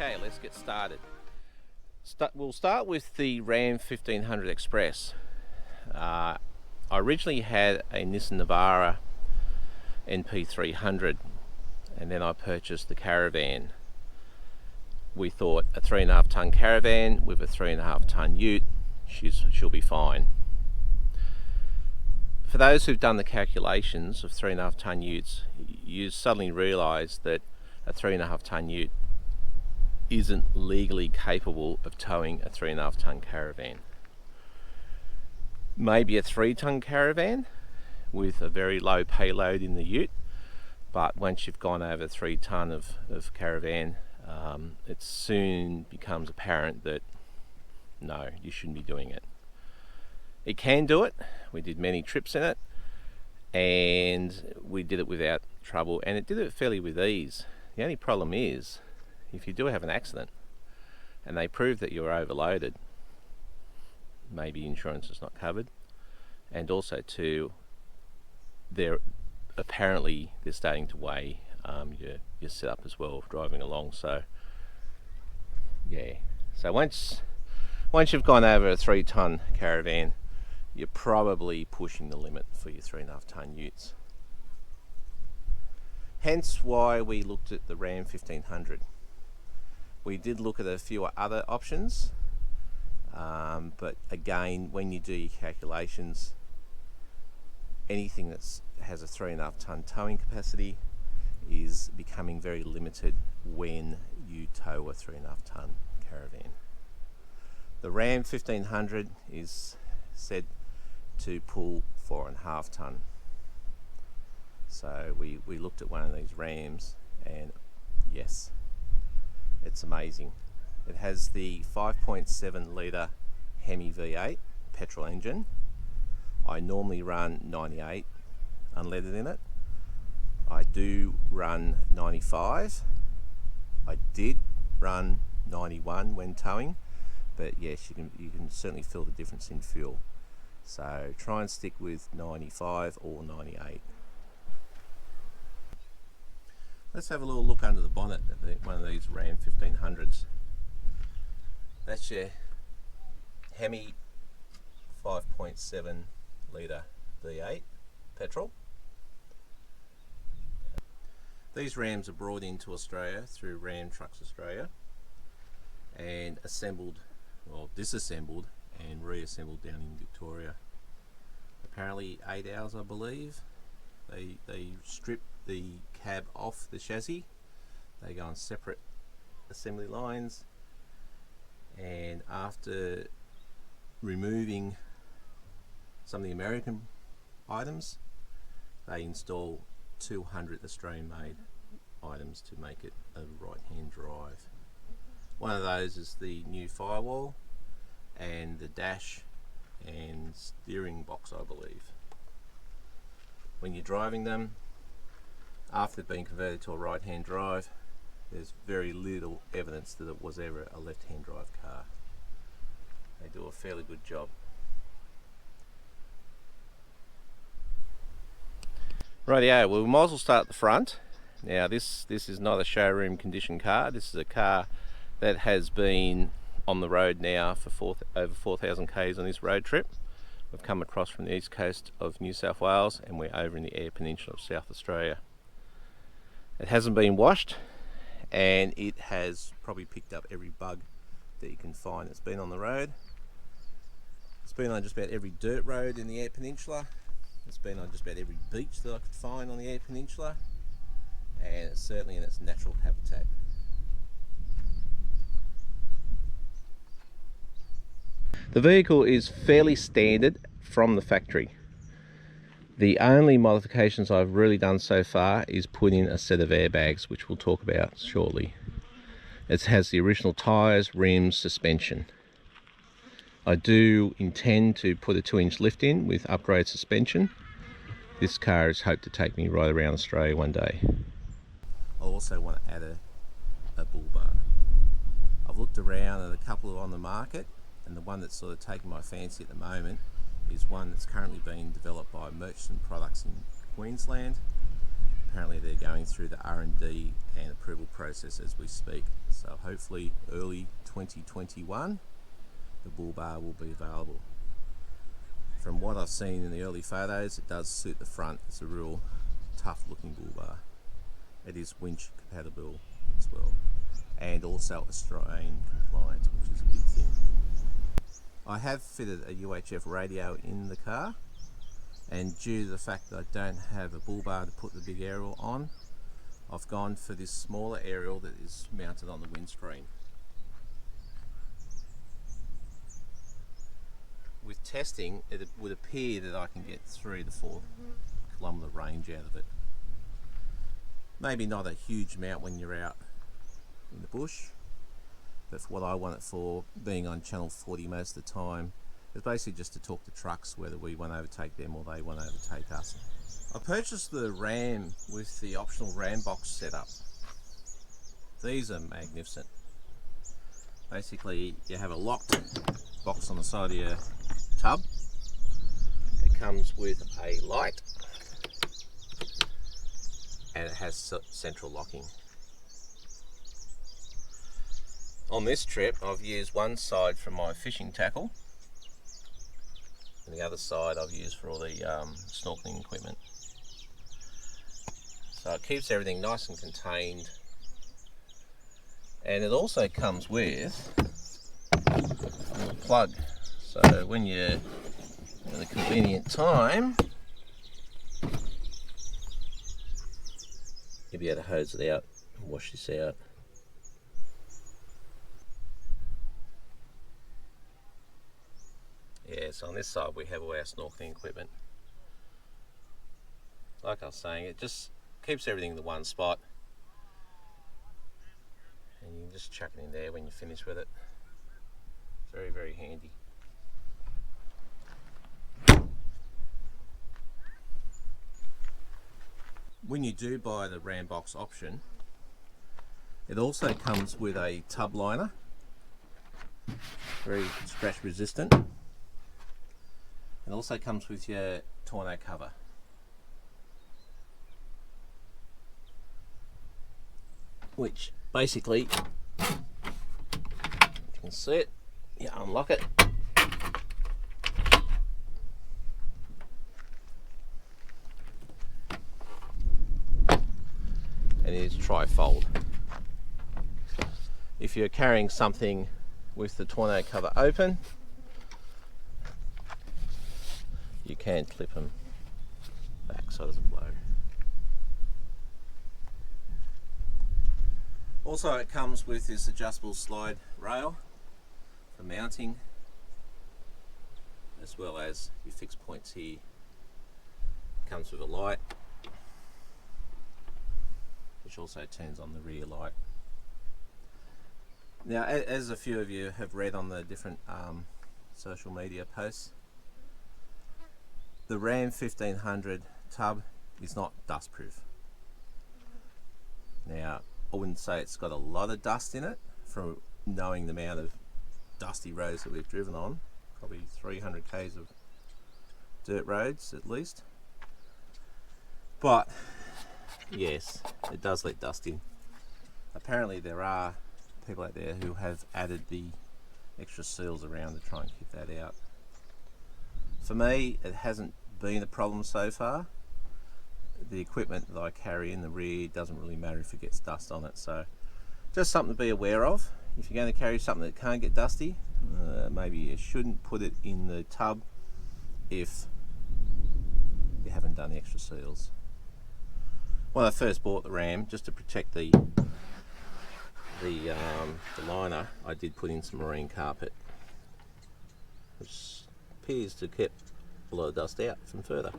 Okay, let's get started. We'll start with the Ram 1500 Express. I originally had a Nissan Navara NP300 and then I purchased the Caravan. We thought a 3.5 ton Caravan with a 3.5 ton ute, she'll be fine. For those who've done the calculations of 3.5 ton utes, you suddenly realise that a 3.5 ton ute isn't legally capable of towing a 3.5 ton Caravan. Maybe a 3 ton Caravan with a very low payload in the ute, but once you've gone over 3 ton of Caravan, it soon becomes apparent that no, you shouldn't be doing it. It can do it. We did many trips in it and we did it without trouble, and it did it fairly with ease. The only problem is, if you do have an accident and they prove that you're overloaded, maybe insurance is not covered, and also too, they're starting to weigh your setup as well driving along. So yeah, so once you've gone over a 3 ton Caravan, you're probably pushing the limit for your 3.5 ton utes. Hence why we looked at the Ram 1500. We did look at a few other options, but again, when you do your calculations, anything that has a 3.5 ton towing capacity is becoming very limited when you tow a 3.5 ton Caravan. The Ram 1500 is said to pull 4.5 ton. So we looked at one of these Rams and yes, it's amazing. It has the 5.7 litre Hemi V8 petrol engine. I normally run 98 unleaded in it. I do run 95. I did run 91 when towing, but yes, you can certainly feel the difference in fuel. So try and stick with 95 or 98. Let's have a little look under the bonnet at one of these Ram 1500s. That's your Hemi 5.7 litre V8 petrol. These Rams are brought into Australia through Ram Trucks Australia and assembled, well, disassembled and reassembled down in Victoria. Apparently 8 hours, I believe. They strip the cab off the chassis, they go on separate assembly lines, and after removing some of the American items, they install 200 Australian made items to make it a right hand drive. One of those is the new firewall and the dash and steering box, I believe. When you're driving them, after being converted to a right hand drive, there's very little evidence that it was ever a left hand drive car. They do a fairly good job. Rightio, well, we might as well start at the front. Now this is not a showroom condition car. This is a car that has been on the road now for over 4,000 k's on this road trip. We've come across from the east coast of New South Wales and we're over in the Eyre Peninsula of South Australia. It hasn't been washed and it has probably picked up every bug that you can find. It's been on the road. It's been on just about every dirt road in the Eyre Peninsula. It's been on just about every beach that I could find on the Eyre Peninsula, and it's certainly in its natural habitat. The vehicle is fairly standard from the factory. The only modifications I've really done so far is put in a set of airbags, which we'll talk about shortly. It has the original tyres, rims, suspension. I do intend to put a 2-inch lift in with upgrade suspension. This car is hoped to take me right around Australia one day. I also want to add a bull bar. I've looked around at a couple on the market, and the one that's sort of taken my fancy at the moment is one that's currently being developed by Murchison Products in Queensland. apparently they're going through the R&D and approval process as we speak. So hopefully early 2021 the bull bar will be available. From what I've seen in the early photos, it does suit the front. It's a real tough looking bull bar. It is winch compatible as well, and also Australian compliant, which is a big thing. I have fitted a UHF radio in the car, and due to the fact that I don't have a bull bar to put the big aerial on, I've gone for this smaller aerial that is mounted on the windscreen. With testing, it would appear that I can get 3 to 4 kilometre range out of it. Maybe not a huge amount when you're out in the bush, but for what I want it for, being on channel 40 most of the time, it's basically just to talk to trucks, whether we want to overtake them or they want to overtake us. I purchased the Ram with the optional Ram box setup. These are magnificent. Basically, you have a locked box on the side of your tub. It comes with a light, and it has central locking. On this trip, I've used one side for my fishing tackle, and the other side I've used for all the snorkeling equipment. So it keeps everything nice and contained, and it also comes with a little plug. So when you're at a convenient time, you'll be able to hose it out and wash this out. Yeah, so on this side we have all our snorkeling equipment. Like I was saying, it just keeps everything in the one spot, and you can just chuck it in there when you finish with it. Very, very handy. When you do buy the Ram box option, it also comes with a tub liner, very scratch resistant. It also comes with your tonneau cover. Which basically, if you can see it, you unlock it. And it is tri-fold. If you're carrying something with the tonneau cover open, you can clip them back so it doesn't blow. Also, it comes with this adjustable slide rail for mounting, as well as your fixed points here. It comes with a light, which also turns on the rear light. Now, as a few of you have read on the different social media posts, the Ram 1500 tub is not dust proof. Now, I wouldn't say it's got a lot of dust in it, from knowing the amount of dusty roads that we've driven on, probably 300 k's of dirt roads at least. But yes, it does let dust in. Apparently there are people out there who have added the extra seals around to try and keep that out. For me, it hasn't been a problem so far. The equipment that I carry in the rear doesn't really matter if it gets dust on it, so just something to be aware of. If you're going to carry something that can't get dusty, maybe you shouldn't put it in the tub if you haven't done the extra seals. When I first bought the Ram, just to protect the liner, I did put in some marine carpet, which appears to keep a lot of dust out from further.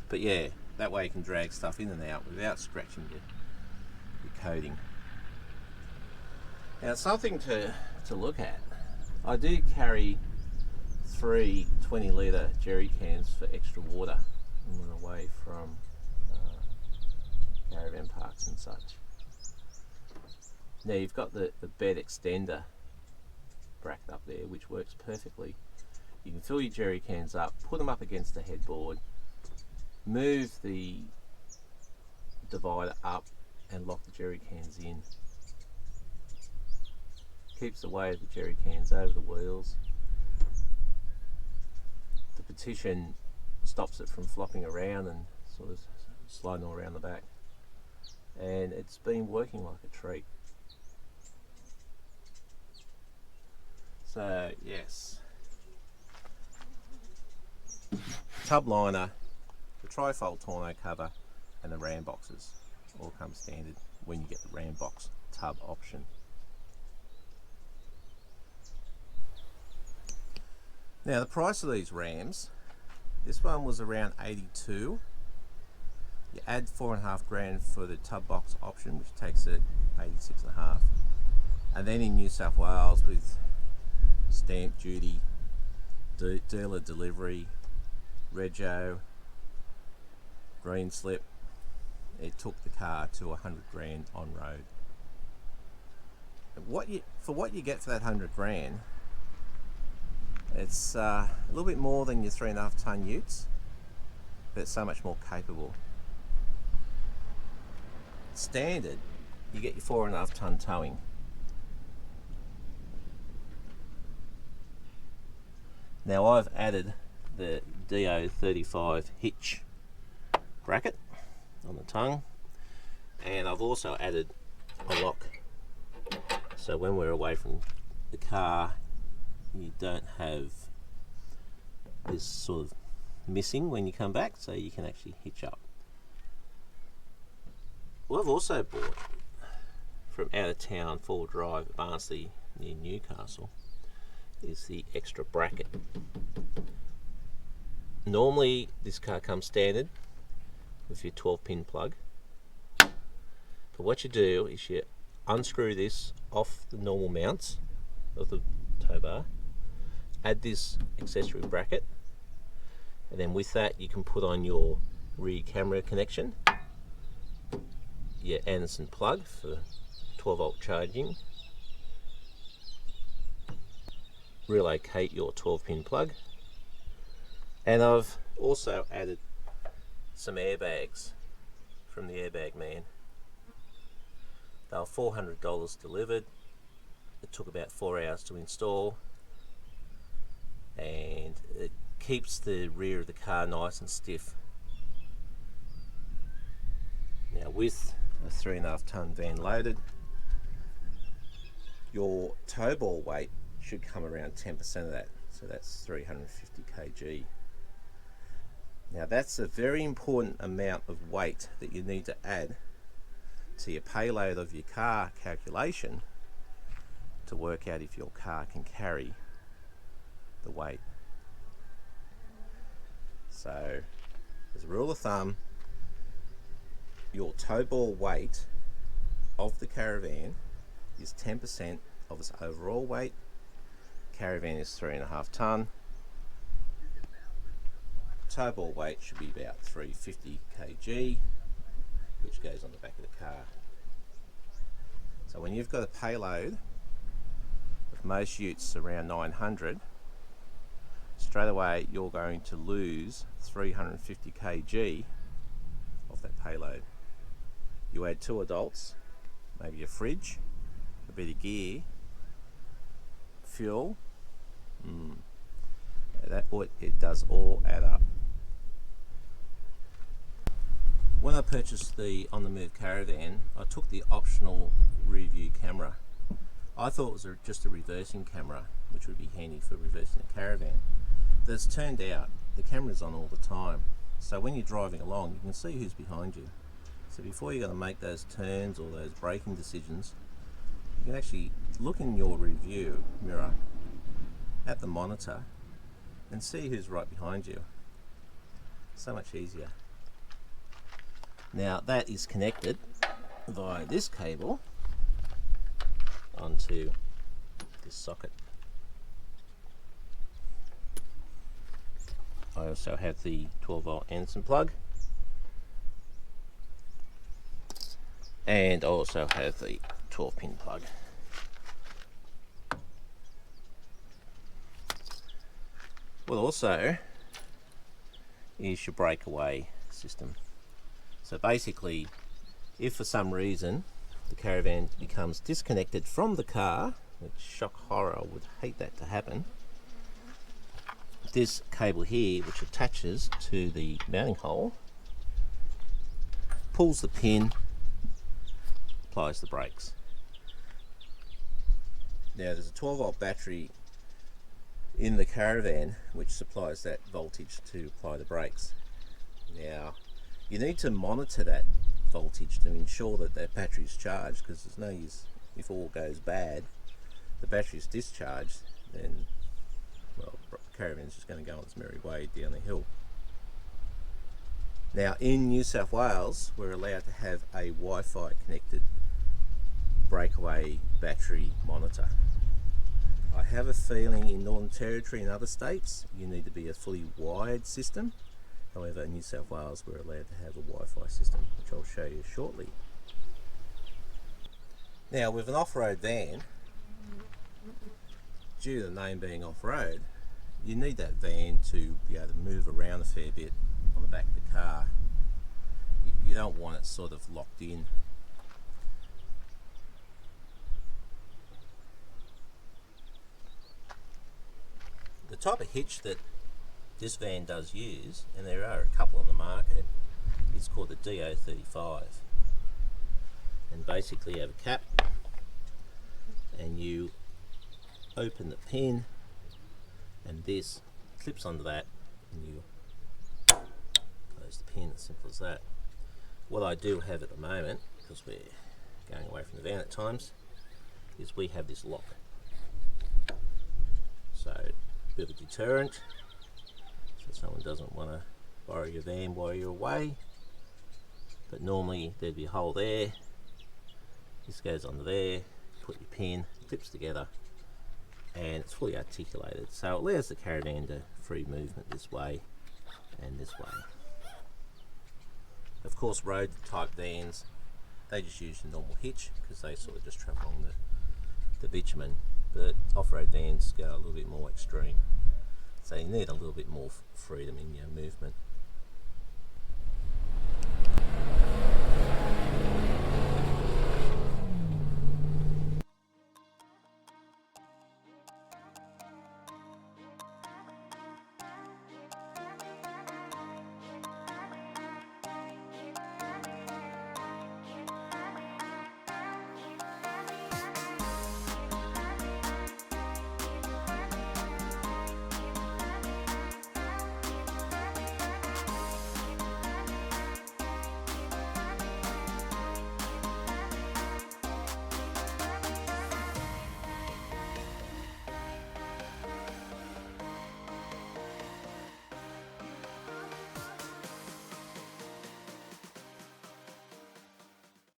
But yeah, that way you can drag stuff in and out without scratching your coating. Now, something to look at. I do carry 3 20-litre jerry cans for extra water when we're away from caravan parks and such. Now, you've got the bed extender bracket up there, which works perfectly. You can fill your jerry cans up, put them up against the headboard, move the divider up and lock the jerry cans in. Keeps the weight of the jerry cans over the wheels. The partition stops it from flopping around and sort of sliding all around the back. And it's been working like a treat. So yes, tub liner, the trifold tonneau cover and the ram boxes all come standard when you get the ram box tub option. Now the price of these rams, this one was around 82. You add $4.5 for the tub box option, which takes it 86.5. And then in New South Wales, with stamp duty, dealer delivery, rego, green slip, it took the car to $100,000 on road. For what you get for that $100,000, it's a little bit more than your 3.5 ton utes, but it's so much more capable. Standard, you get your 4.5 ton towing. Now I've added the DO35 Hitch bracket on the tongue, and I've also added a lock, so when we're away from the car you don't have this sort of missing when you come back, so you can actually hitch up. What I've also bought from out of town, 4 drive, Barnsley near Newcastle, is the extra bracket. Normally this car comes standard with your 12-pin plug, but what you do is you unscrew this off the normal mounts of the tow bar, add this accessory bracket, and then with that you can put on your rear camera connection, your Anderson plug for 12-volt charging, relocate your 12-pin plug, and I've also added some airbags from the Airbag Man. They were $400 delivered. It took about 4 hours to install, and it keeps the rear of the car nice and stiff. Now with a 3.5 ton van loaded, your tow ball weight should come around 10% of that, so that's 350 kg. Now that's a very important amount of weight that you need to add to your payload of your car calculation to work out if your car can carry the weight. So as a rule of thumb, your tow ball weight of the Caravan is 10% of its overall weight. Caravan is 3.5 ton. Tow ball weight should be about 350 kg, which goes on the back of the car. So when you've got a payload of most utes around 900, straight away you're going to lose 350 kg of that payload. You add 2 adults, maybe a fridge, a bit of gear, fuel, it does all add up. When I purchased the On The Move Caravan, I took the optional rear view camera. I thought it was just a reversing camera, which would be handy for reversing a Caravan. But it's turned out the camera's on all the time, so when you're driving along you can see who's behind you. So before you're going to make those turns or those braking decisions, you can actually look in your review mirror at the monitor and see who's right behind you. So much easier. Now that is connected via this cable onto this socket. I also have the 12-volt Anderson plug, and I also have the 12-pin plug. Well, also is your breakaway system. So basically If for some reason the caravan becomes disconnected from the car, which shock horror, I would hate that to happen, this cable here, which attaches to the mounting hole, pulls the pin, applies the brakes. Now there's a 12-volt battery in the Caravan which supplies that voltage to apply the brakes. Now you need to monitor that voltage to ensure that that battery is charged, because there's no use if all goes bad, the battery is discharged, then well, the Caravan's just going to go on its merry way down the hill. Now in New South Wales we're allowed to have a Wi-Fi connected breakaway battery monitor. I have a feeling in Northern Territory and other states you need to be a fully wired system. However, in New South Wales we're allowed to have a Wi-Fi system, which I'll show you shortly. Now with an off-road van, due to the name being off-road, you need that van to be able to move around a fair bit on the back of the car. You don't want it sort of locked in. The type of hitch that this van does use, and there are a couple on the market, it's called the DO35. And basically you have a cap and you open the pin and this clips onto that and you close the pin, as simple as that. What I do have at the moment, because we're going away from the van at times, is we have this lock. So a bit of a deterrent, so someone doesn't want to borrow your van while you're away. But normally there'd be a hole there, this goes onto there, put your pin, clips together, and it's fully articulated, so it allows the Caravan to free movement this way and this way. Of course road type vans, they just use a normal hitch because they sort of just travel along the bitumen, but off-road vans go a little bit more extreme, so you need a little bit more freedom in your movement.